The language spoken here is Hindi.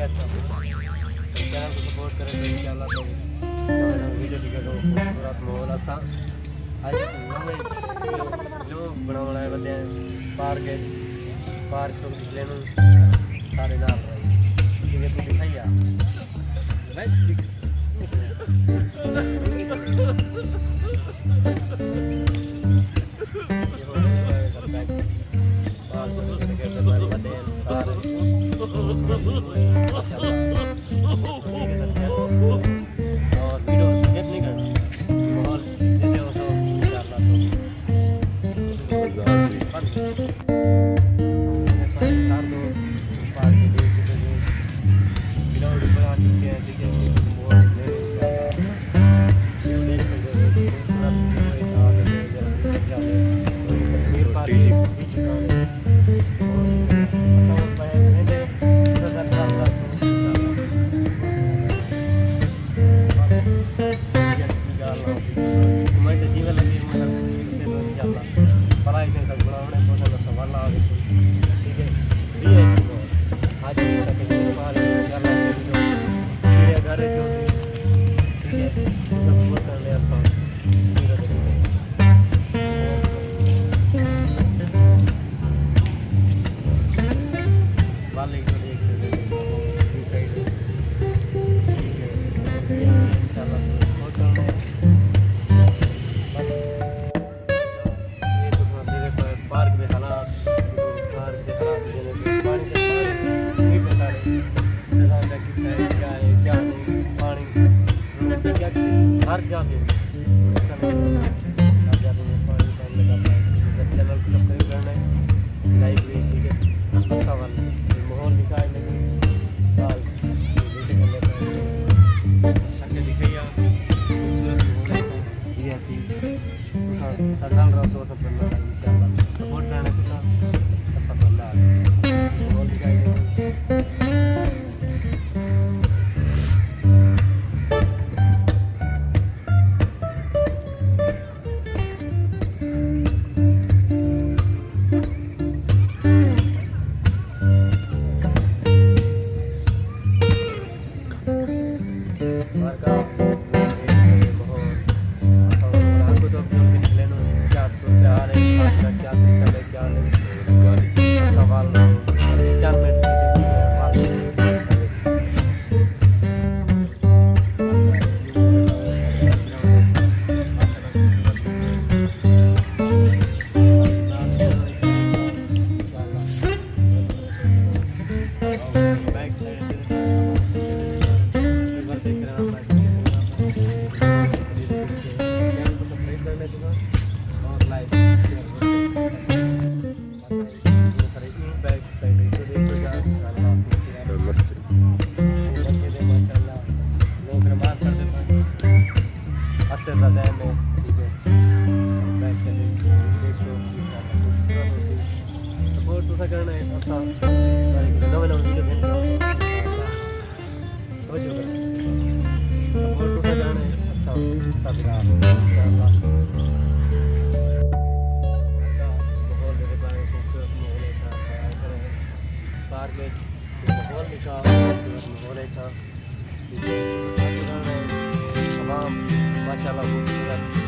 ऐसा चैनल को सपोर्ट करें तो इंशाल्लाह तो वीडियो दिखे तो खूबसूरत माहौल ऐसा आज लोग बनाने वाले बंदे पार्क तो पिछले सारे नाल ठीक है तू दिखाइया और वीडियो स्किप नहीं करना माहौल जैसे हो सब इंशाल्लाह हर जाते हैं चैनल को सब्सक्राइब करना है लाइक भी ठीक है अच्छा वाला माहौल दिखाए लेकिन अच्छे दिखे या खूबसूरत माहौल सरदार रहो सो सब करना इंशाल्लाह सपोर्ट करना कुछ अच्छा करना माहौल दिखाए करना है ऐसा नवे वीडियो सपोर्ट तो करना है ऐसा पार्क में माहौल लिखा माहौल था तमाम माशाल्लाह खूबसूरत